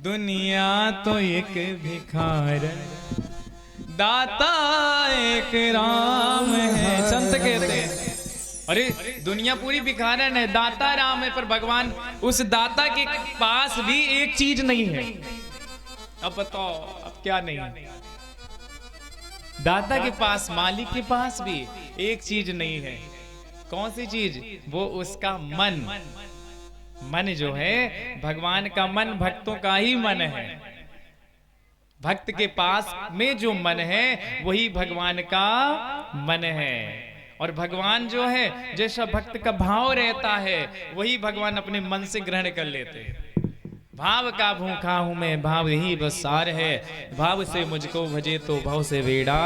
दुनिया तो एक भिखार, दाता एक राम है। संत कहते हैं अरे दुनिया पूरी भिखारन है, दाता राम है, पर भगवान उस दाता के पास भी एक चीज नहीं है। अब बताओ अब क्या नहीं है? दाता के पास, मालिक के पास भी एक चीज नहीं है। कौन सी चीज? वो उसका मन। मन जो है भगवान का मन, भक्तों का ही मन है। भक्त के पास में जो मन है वही भगवान का मन है। और भगवान जो है, जैसा भक्त का भाव रहता है वही भगवान अपने मन से ग्रहण कर लेते हैं। भाव का भूखा हूं मैं, भाव ही बस सार है, भाव से मुझको भजे तो भाव से बेड़ा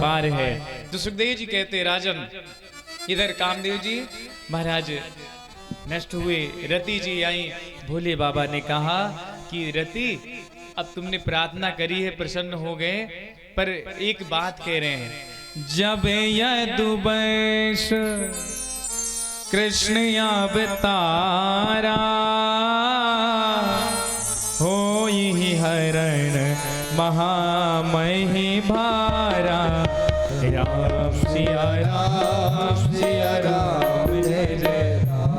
पार है। तो सुखदेव जी कहते राजन, इधर कामदेव जी महाराज नष्ट हुए, रति जी आई। भोले बाबा ने कहा कि रति अब तुमने प्रार्थना करी है, प्रसन्न हो गए, पर एक बात कह रहे हैं, जब यदुवंश कृष्ण अवतारा हो ही हरण महामही भारा। राम सिया राम सिया राम जय जय राम,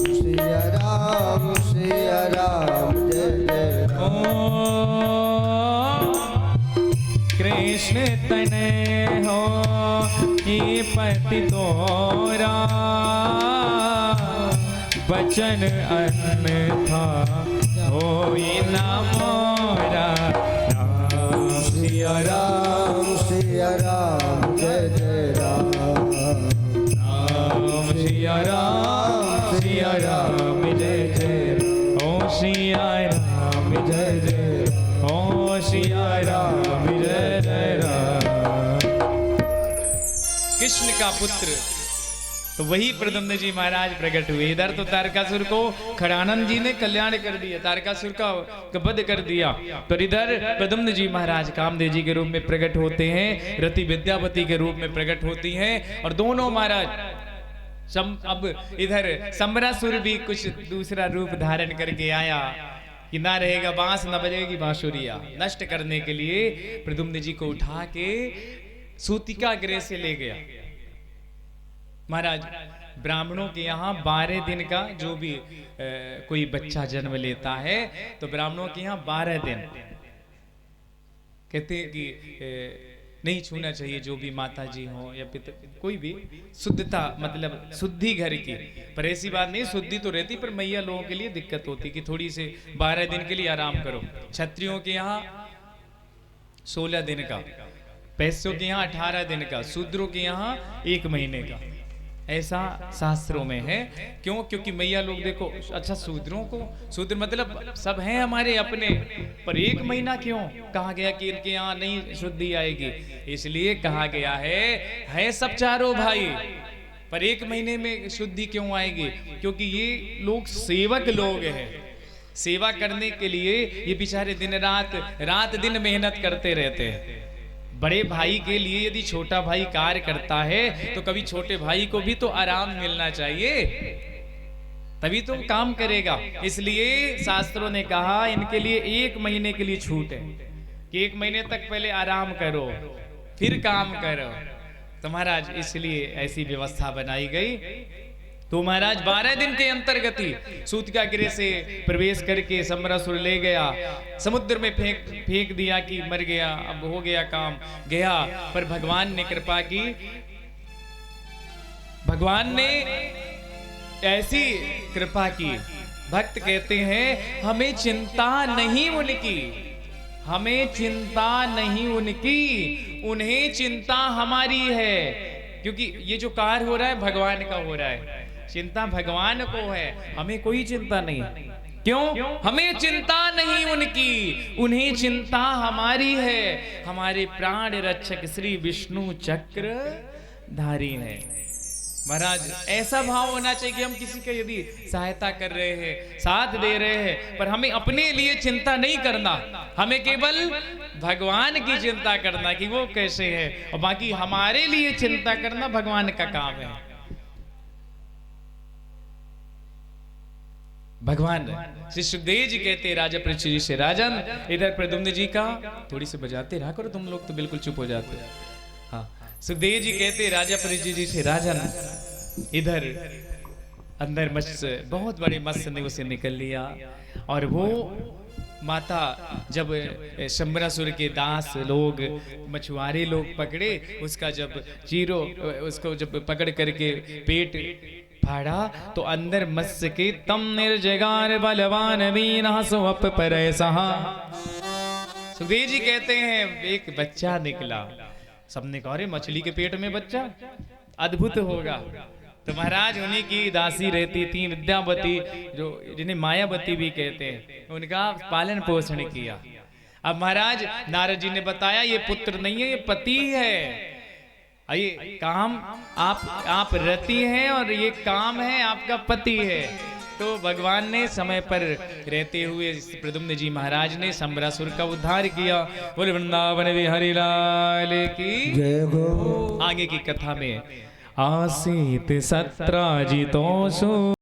सिया राम सिया राम जय जय राम। कृष्ण तनय हो ये पति तोरा, बचन अन्यथा होई न मोरा। राम सिया राम जय जय राम, राम सिया राम जय जय, ओ सिया राम जय जय, ओ सिया राम जय जय राम। कृष्ण का पुत्र तो वही प्रद्युम्न जी महाराज प्रकट हुए। इधर तो तारकासुर को खड़ानंद जी ने कल्याण कर दिया, तारकासुर का वध कर दिया, तो इधर प्रद्युम्न जी महाराज कामदेव जी के रूप में प्रकट होते हैं, रति विद्यापति के रूप में प्रकट होती हैं। और दोनों महाराज अब इधर संबरासुर भी कुछ दूसरा रूप धारण करके आया कि ना रहेगा बांस न बजेगी बांसुरिया। नष्ट करने के लिए प्रद्युम्न जी को उठा के सूतिका गृह से ले गया। महाराज ब्राह्मणों के यहाँ 12 दिन का जो भी कोई बच्चा जन्म लेता है तो ब्राह्मणों के यहाँ 12 दिन कहते हैं कि नहीं छूना चाहिए, जो भी माता जी हो या पिता, कोई भी शुद्धता, मतलब शुद्धि घर की। पर ऐसी बात नहीं, शुद्धि तो रहती, पर मैया लोगों के लिए दिक्कत होती कि थोड़ी से 12 दिन के लिए आराम करो। क्षत्रियों के यहाँ 16 दिन का, पैसों के यहाँ 18 दिन का, शूद्रों के यहाँ 1 महीने का, ऐसा शास्त्रों में है। क्यों? क्योंकि मैया लोग देखो, अच्छा शूद्रों को, शूद्र मतलब सब हैं हमारे अपने, पर 1 महीना क्यों कहा गया कि इनके यहाँ नहीं शुद्धि आएगी? इसलिए कहा गया है सब चारों भाई, पर 1 महीने में शुद्धि क्यों आएगी? क्योंकि ये लोग सेवक लोग हैं, सेवा करने के लिए ये बेचारे दिन रात दिन मेहनत करते रहते हैं। बड़े भाई के लिए यदि छोटा भाई कार्य करता है तो कभी छोटे भाई को भी तो आराम मिलना चाहिए, तभी तो काम करेगा। इसलिए शास्त्रों ने कहा इनके लिए 1 महीने के लिए छूट है कि 1 महीने तक पहले आराम करो फिर काम करो। तो महाराज इसलिए ऐसी व्यवस्था बनाई गई। तो महाराज 12 दिन के अंतर्गति सूतिका गृह से प्रवेश करके संबरासुर ले गया, समुद्र में फेंक दिया कि मर गया, अब हो गया काम, गया। पर भगवान ने कृपा की, भगवान ने ऐसी कृपा की, भक्त कहते हैं हमें चिंता नहीं उनकी, हमें चिंता नहीं उनकी, उन्हें चिंता हमारी है। क्योंकि ये जो कार्य हो रहा है भगवान का हो रहा है, चिंता भगवान को है, हमें कोई चिंता नहीं। क्यों? हमें चिंता नहीं उनकी, उन्हें चिंता हमारी है। हमारे प्राण रक्षक श्री विष्णु चक्र धारी है। महाराज ऐसा भाव होना चाहिए कि हम किसी का यदि सहायता कर रहे हैं, साथ दे रहे हैं, पर हमें अपने लिए चिंता नहीं करना, हमें केवल भगवान की चिंता करना कि वो कैसे है, और बाकी हमारे लिए चिंता करना भगवान का काम है। भगवान श्री सुखदेव जी कहते हैं राजा परीक्षित जी से, राजन इधर प्रद्युम्न जी का, थोड़ी सी बजाते रहा करो तुम लोग तो बिल्कुल चुप हो जाते हो। हाँ, सुखदेव जी कहते हैं राजा परीक्षित जी से, राजन इधर अंदर मत्स्य, बहुत बड़े मत्स्य ने उसे निकल लिया, और वो माता जब शंबरासुर के दास लोग, मछुआरे लोग पकड़े, उसका जब चीरो, उसको जब पकड़ करके पेट फाड़ा, तो अंदर मत्स्य के तम निर्जगार बलवान वीना सो अप पर सहा। सुखदेव जी कहते हैं एक बच्चा निकला, सबने कहा अरे मछली के पेट में बच्चा, अद्भुत होगा। तो महाराज उन्हीं की दासी रहती थी विद्यावती, जो जिन्हें मायावती भी कहते हैं, उनका पालन पोषण किया। अब महाराज नारद जी ने बताया ये पुत्र नहीं है, ये पति है, ये काम आप रति हैं और ये काम है आपका पति है। तो भगवान ने समय पर रहते हुए प्रद्युम्न जी महाराज ने शंबरासुर का उद्धार किया। बोले वृंदावन बिहारी लाल की जय हो। आगे की कथा में आसीत सत्राजितोषु